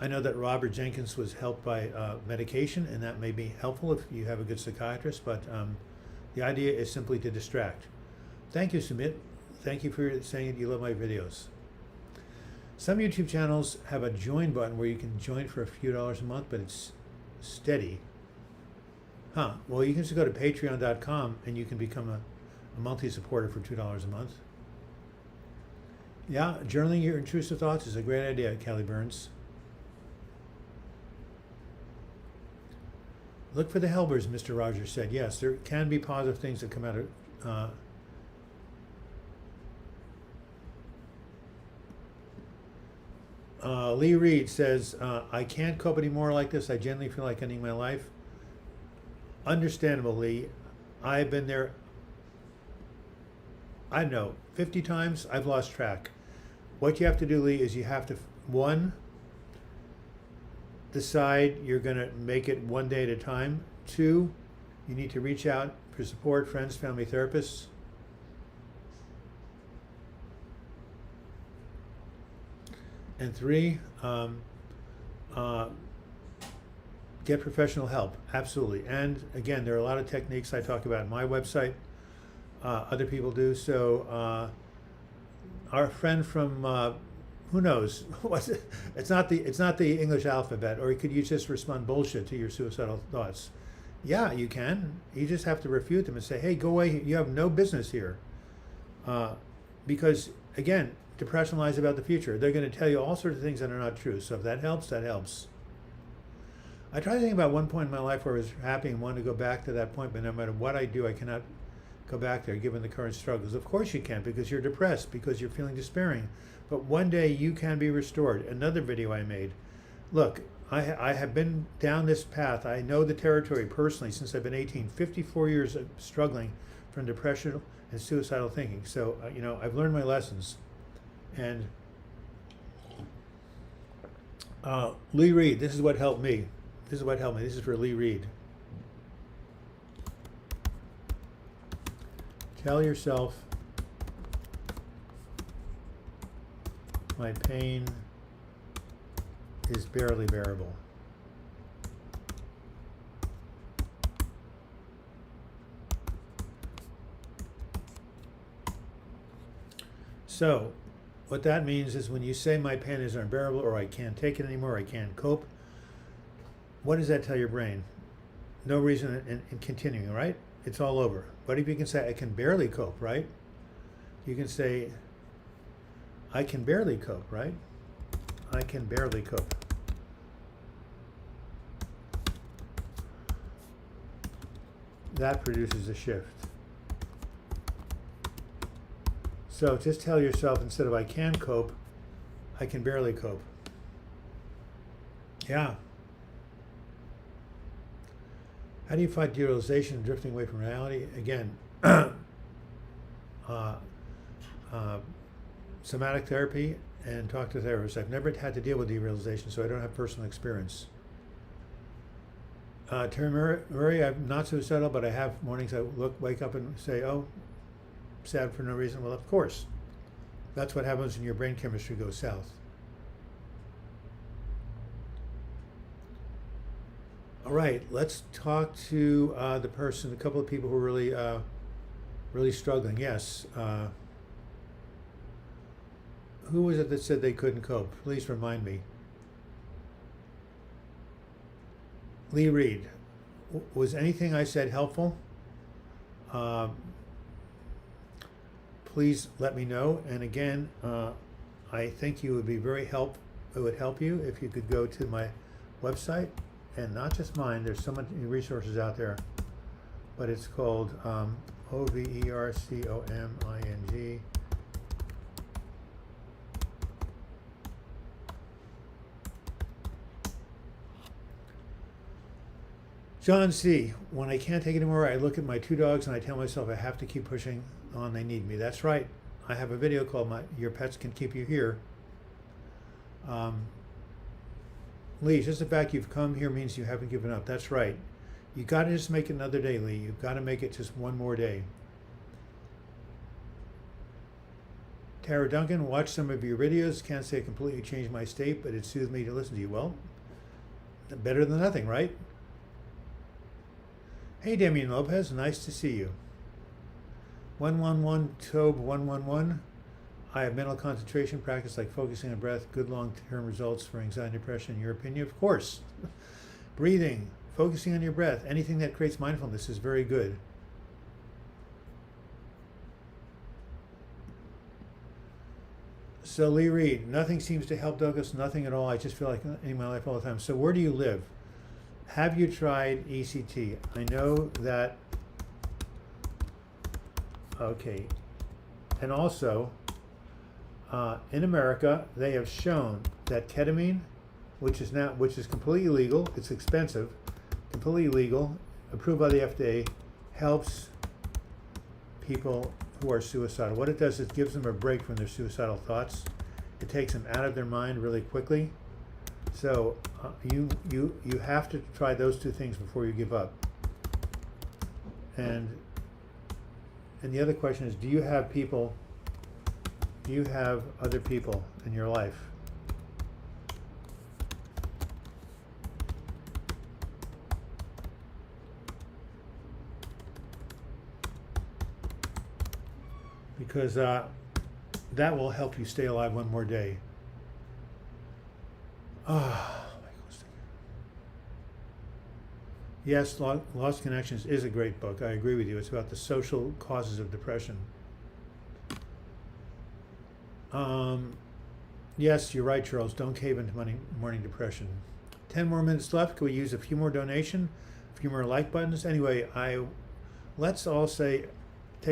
I know that Robert Jenkins was helped by medication, and that may be helpful if you have a good psychiatrist, but the idea is simply to distract. Thank you, Sumit. Thank you for saying that you love my videos. Some YouTube channels have a join button where you can join for a few dollars a month, but it's steady. Huh. Well, you can just go to patreon.com and you can become a monthly supporter for $2 a month. Yeah, journaling your intrusive thoughts is a great idea, Kelly Burns. Look for the helpers, Mr. Rogers said. Yes, there can be positive things that come out of... Lee Reed says, I can't cope anymore like this. I genuinely feel like ending my life. Understandable, Lee. I've been there, I don't know, 50 times. I've lost track. What you have to do, Lee, is you have to, one, decide you're going to make it one day at a time. Two, you need to reach out for support, friends, family, therapists. And three, get professional help. Absolutely. And again, there are a lot of techniques I talk about on my website. Other people do. So our friend from who knows? What's it? It's not the English alphabet. Or could you just respond bullshit to your suicidal thoughts? Yeah, you can. You just have to refute them and say, hey, go away. You have no business here. Because again, depression lies about the future. They're going to tell you all sorts of things that are not true. So if that helps, that helps. I try to think about one point in my life where I was happy and wanted to go back to that point, but no matter what I do, I cannot go back there given the current struggles. Of course you can't, because you're depressed, because you're feeling despairing. But one day you can be restored. Another video I made. Look, I have been down this path. I know the territory personally since I've been 18, 54 years of struggling from depression and suicidal thinking. So, I've learned my lessons. And Lee Reed, this is what helped me. This is what helped me. This is for Lee Reed. Tell yourself, my pain is barely bearable. So, what that means is when you say my pain is unbearable, or I can't take it anymore, I can't cope, what does that tell your brain? No reason in continuing, right? It's all over. But if you can say, I can barely cope, right? You can say, I can barely cope, right? I can barely cope. That produces a shift. So just tell yourself, instead of I can cope, I can barely cope. Yeah. How do you fight derealization and drifting away from reality? Again, somatic therapy and talk to therapists. I've never had to deal with derealization, so I don't have personal experience. Terry Murray, I'm not suicidal, but I have mornings I wake up and say, oh, sad for no reason. Well, of course. That's what happens when your brain chemistry goes south. All right, let's talk to the person, a couple of people who are really struggling. Yes. Who was it that said they couldn't cope? Please remind me. Lee Reed. Was anything I said helpful? Please let me know. And again, I think you would be it would help you if you could go to my website, and not just mine. There's so many resources out there, but it's called OVERCOMING. John C. When I can't take it anymore, I look at my two dogs and I tell myself I have to keep pushing on. They need me. That's right. I have a video called Your Pets Can Keep You Here. Lee, just the fact you've come here means you haven't given up. That's right. You got to just make it another day, Lee. You've got to make it just one more day. Tara Duncan, watch some of your videos. Can't say it completely changed my state, but it soothed me to listen to you. Well, better than nothing, right? Hey, Damian Lopez, nice to see you. 111 Tobe 111. I have mental concentration practice like focusing on breath, good long-term results for anxiety and depression, in your opinion? Of course. Breathing, focusing on your breath, anything that creates mindfulness is very good. So Lee Reed, nothing seems to help Douglas, nothing at all. I just feel like in my life all the time. So where do you live? Have you tried ECT? I know that, okay. And also, in America, they have shown that ketamine, which is completely legal, it's expensive, completely legal, approved by the FDA, helps people who are suicidal. What it does is it gives them a break from their suicidal thoughts. It takes them out of their mind really quickly. So you have to try those two things before you give up. And the other question is, do you have other people in your life? Because that will help you stay alive one more day. Yes, Lost Connections is a great book. I agree with you. It's about the social causes of depression. Yes, you're right, Charles. Don't cave into morning depression. 10 more minutes left. Can we use a few more donation? A few more like buttons? Anyway, let's all take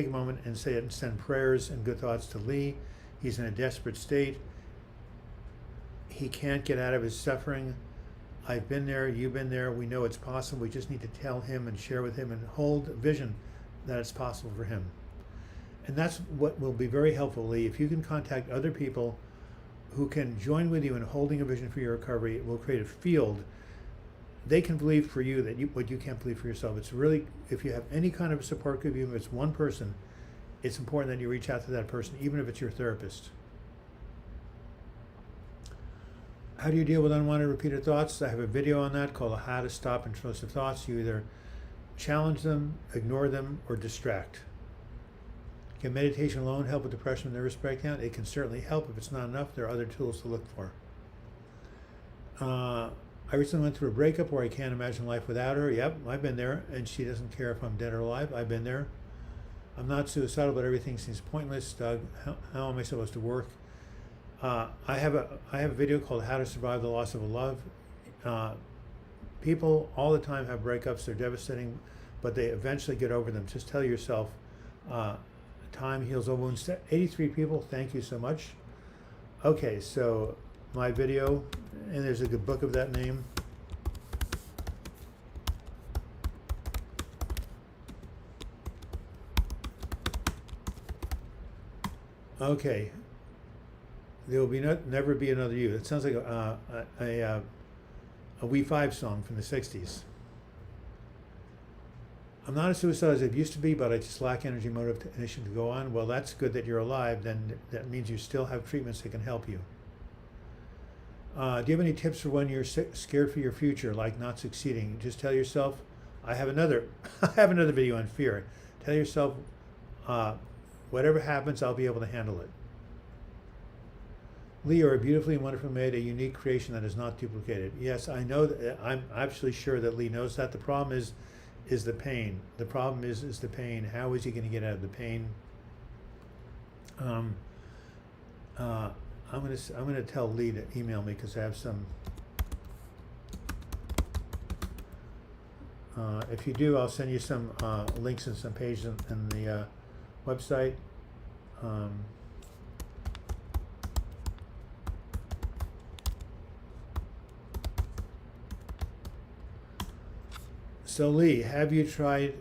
a moment and say it and send prayers and good thoughts to Lee. He's in a desperate state. He can't get out of his suffering. I've been there, you've been there, we know it's possible. We just need to tell him and share with him and hold vision that it's possible for him. And that's what will be very helpful, Lee. If you can contact other people who can join with you in holding a vision for your recovery, it will create a field. They can believe for you what you can't believe for yourself. It's really, if you have any kind of support group, even if it's one person, it's important that you reach out to that person, even if it's your therapist. How do you deal with unwanted repeated thoughts? I have a video on that called How to Stop Intrusive Thoughts. You either challenge them, ignore them, or distract. Can meditation alone help with depression and nervous breakdown? It can certainly help. If it's not enough, there are other tools to look for. I recently went through a breakup where I can't imagine life without her. Yep, I've been there, and she doesn't care if I'm dead or alive. I've been there. I'm not suicidal, but everything seems pointless. Doug, how am I supposed to work? I have a video called How to Survive the Loss of a Love. People all the time have breakups. They're devastating, but they eventually get over them. Just tell yourself, time heals all wounds. 83 people, thank you so much. Okay, so my video, and there's a good book of that name. Okay. There will be never be another you. It sounds like a We 5 song from the 60s. I'm not as suicidal as I used to be, but I just lack energy, motivation to go on. Well, that's good that you're alive. Then that means you still have treatments that can help you. Do you have any tips for when you're scared for your future, like not succeeding? Just tell yourself, I have another video on fear. Tell yourself, whatever happens, I'll be able to handle it. Lee, you're a beautifully and wonderfully made, a unique creation that is not duplicated. Yes, I know that. I'm absolutely sure that Lee knows that. The problem is the pain. The problem is the pain. How is he going to get out of the pain? I'm gonna tell Lee to email me because I have some. If you do, I'll send you some links and some pages in the website. So Lee, have you tried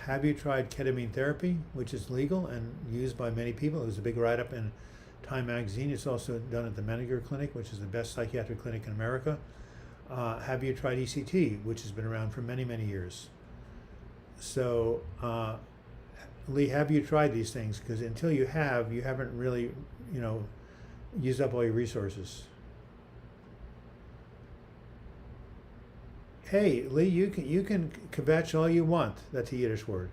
ketamine therapy, which is legal and used by many people? It was a big write-up in Time magazine. It's also done at the Menninger Clinic, which is the best psychiatric clinic in America. Have you tried ECT, which has been around for many, many years? So Lee, have you tried these things? Because until you haven't really, used up all your resources. Hey, Lee, you can kvetch all you want. That's a Yiddish word.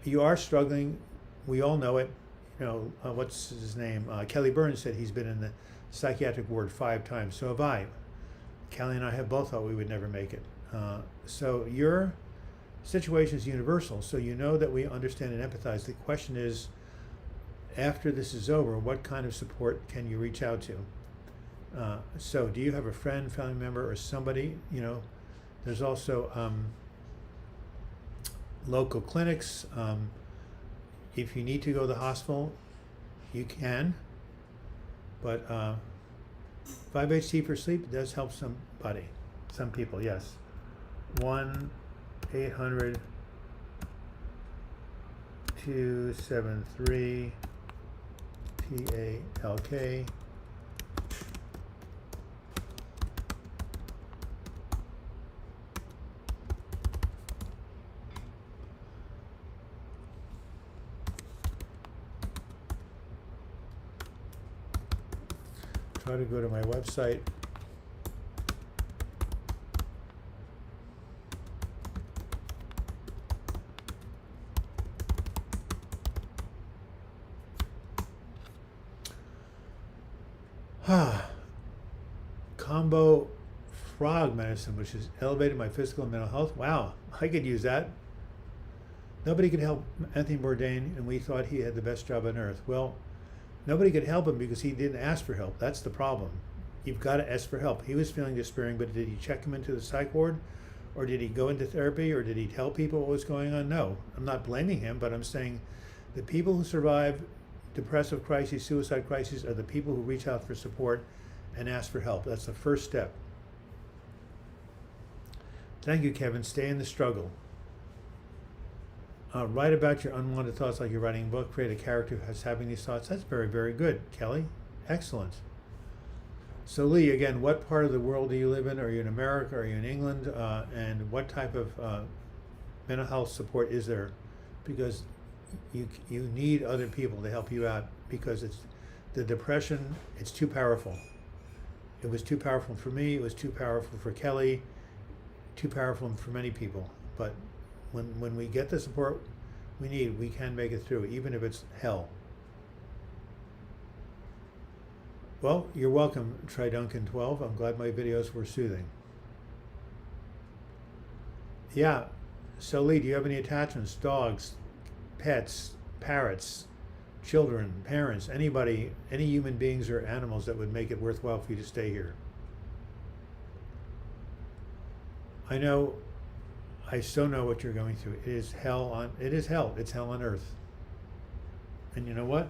You are struggling. We all know it. what's his name? Kelly Burns said he's been in the psychiatric ward 5 times. So have I. Kelly and I have both thought we would never make it. So your situation is universal. So you know that we understand and empathize. The question is, after this is over, what kind of support can you reach out to? So do you have a friend, family member, or somebody? There's also local clinics. If you need to go to the hospital, you can. But 5-HT for sleep does help somebody, some people, yes. 1-800-273-TALK. Try to go to my website. Combo frog medicine, which has elevated my physical and mental health. Wow, I could use that. Nobody could help Anthony Bourdain, and we thought he had the best job on earth. Well, nobody could help him because he didn't ask for help. That's the problem. You've got to ask for help. He was feeling despairing, but did he check him into the psych ward? Or did he go into therapy? Or did he tell people what was going on? No. I'm not blaming him, but I'm saying the people who survive depressive crises, suicide crises, are the people who reach out for support and ask for help. That's the first step. Thank you, Kevin. Stay in the struggle. Write about your unwanted thoughts like you're writing a book. Create a character who's having these thoughts. That's very, very good, Kelly. Excellent. So Lee, again, what part of the world do you live in? Are you in America? Are you in England? And what type of mental health support is there? Because you need other people to help you out, because it's the depression, it's too powerful. It was too powerful for me. It was too powerful for Kelly. Too powerful for many people. But when we get the support we need, we can make it through, even if it's hell. Well, you're welcome, TriDuncan12. I'm glad my videos were soothing. Yeah. So Lee, do you have any attachments? Dogs, pets, parrots, children, parents, anybody, any human beings or animals that would make it worthwhile for you to stay here? I know, I so know what you're going through. It is hell. It's hell on earth. And you know what?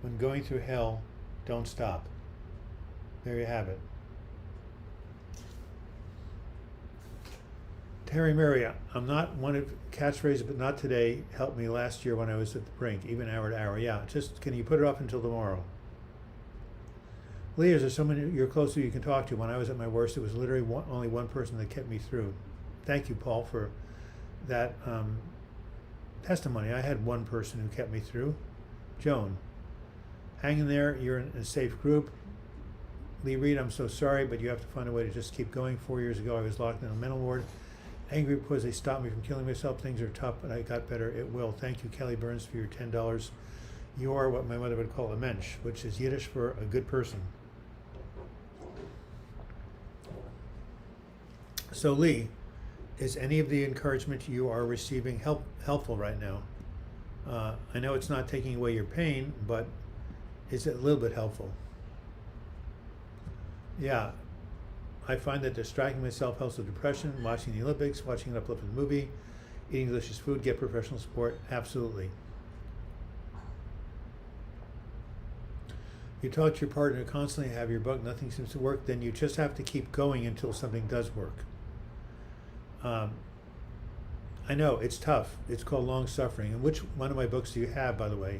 When going through hell, don't stop. There you have it. Terry Maria, I'm not one of catchphrases, but not today. Helped me last year when I was at the brink, even hour to hour. Yeah, just can you put it off until tomorrow? Lee, is there someone you're close to you can talk to? When I was at my worst, it was literally only one person that kept me through. Thank you, Paul, for that testimony. I had one person who kept me through. Joan, hang in there. You're in a safe group. Lee Reed, I'm so sorry, but you have to find a way to just keep going. 4 years ago, I was locked in a mental ward. Angry because they stopped me from killing myself. Things are tough, but I got better. It will. Thank you, Kelly Burns, for your $10. You are what my mother would call a mensch, which is Yiddish for a good person. So Lee, is any of the encouragement you are receiving helpful right now? I know it's not taking away your pain, but is it a little bit helpful? Yeah, I find that distracting myself helps with depression, watching the Olympics, watching an uplifting movie, eating delicious food, get professional support. Absolutely. You talk to your partner constantly, have your book, nothing seems to work, then you just have to keep going until something does work. I know, it's tough. It's called Long Suffering. And which one of my books do you have, by the way?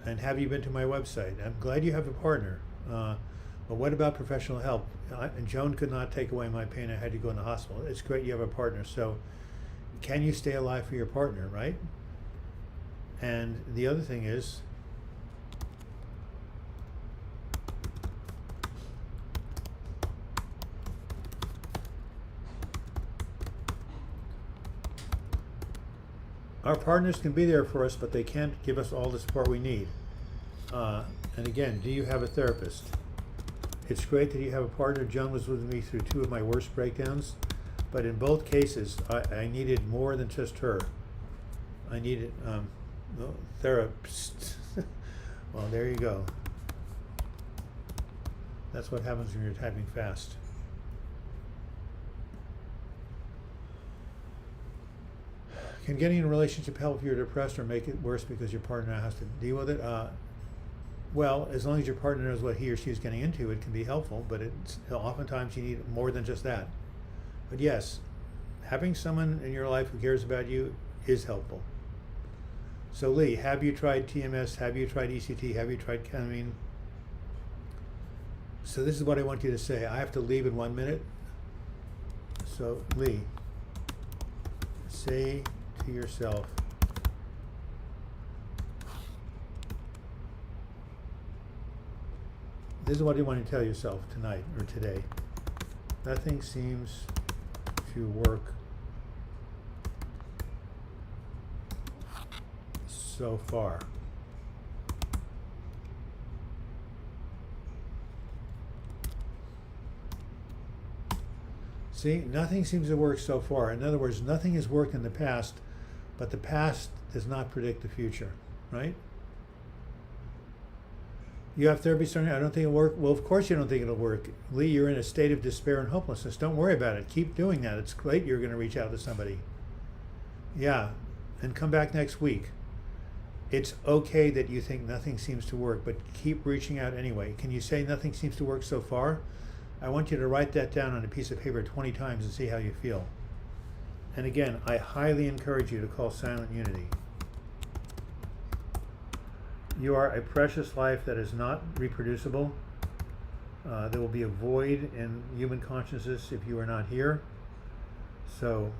And have you been to my website? I'm glad you have a partner. But what about professional help? And Joan could not take away my pain. I had to go in the hospital. It's great you have a partner. So can you stay alive for your partner, right? And the other thing is, Our partners can be there for us, but they can't give us all the support we need. And again, do you have a therapist? It's great that you have a partner. Joan was with me through 2 of my worst breakdowns, but in both cases, I needed more than just her. I needed therapist. Well, there you go. That's what happens when you're typing fast. Can getting in a relationship help if you're depressed or make it worse because your partner now has to deal with it? Well, as long as your partner knows what he or she is getting into, it can be helpful, but oftentimes you need more than just that. But yes, having someone in your life who cares about you is helpful. So Lee, have you tried TMS? Have you tried ECT? Have you tried ketamine? So this is what I want you to say. I have to leave in 1 minute. So Lee, say to yourself, this is what you want to tell yourself tonight or today. Nothing seems to work so far. See, nothing seems to work so far. In other words, nothing has worked in the past, but the past does not predict the future, right? You have therapy starting, I don't think it'll work. Well, of course you don't think it'll work. Lee, you're in a state of despair and hopelessness. Don't worry about it. Keep doing that. It's great you're going to reach out to somebody. Yeah, and come back next week. It's okay that you think nothing seems to work, but keep reaching out anyway. Can you say nothing seems to work so far? I want you to write that down on a piece of paper 20 times and see how you feel. And again, I highly encourage you to call Silent Unity. You are a precious life that is not reproducible. There will be a void in human consciousness if you are not here. So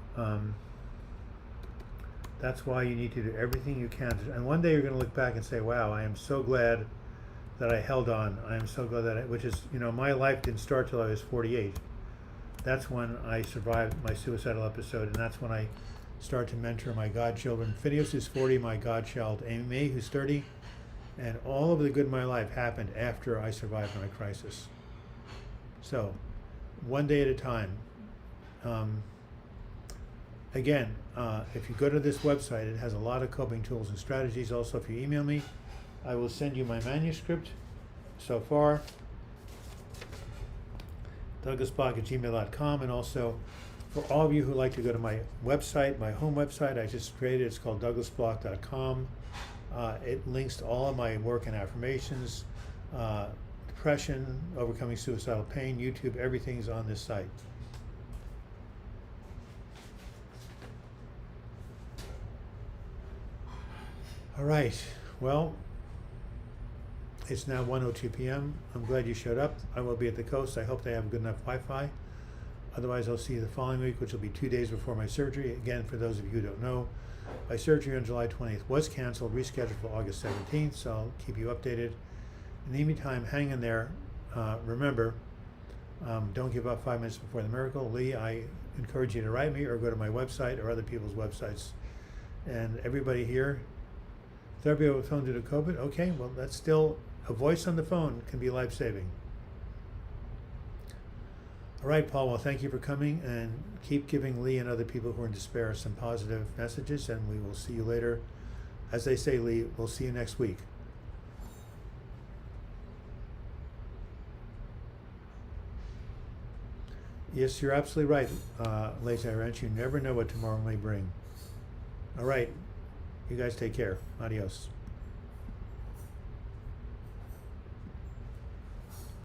that's why you need to do everything you can. And one day you're going to look back and say, wow, I am so glad that I held on. I am so glad that which is, my life didn't start till I was 48. That's when I survived my suicidal episode, and that's when I started to mentor my godchildren. Phineas is 40, my godchild Amy, who's 30. And all of the good in my life happened after I survived my crisis. So, one day at a time. Again, if you go to this website, it has a lot of coping tools and strategies. Also, if you email me, I will send you my manuscript so far, douglasbloch@gmail.com. And also, for all of you who like to go to my website, my home website I just created, it's called douglasbloch.com. It links to all of my work and affirmations, depression, overcoming suicidal pain, YouTube, everything's on this site. All right, well, it's now 1:02 p.m. I'm glad you showed up. I will be at the coast. I hope they have good enough Wi-Fi. Otherwise, I'll see you the following week, which will be 2 days before my surgery. Again, for those of you who don't know, my surgery on July 20th was canceled, rescheduled for August 17th, so I'll keep you updated. In the meantime, hang in there. Remember, don't give up 5 minutes before the miracle. Lee, I encourage you to write me or go to my website or other people's websites. And everybody here, therapy over the phone due to COVID? Okay, well, that's still, a voice on the phone can be life-saving. All right, Paul, well, thank you for coming, and keep giving Lee and other people who are in despair some positive messages, and we will see you later. As they say, Lee, we'll see you next week. Yes, you're absolutely right, Lazy Ranch. You never know what tomorrow may bring. All right, you guys take care. Adios.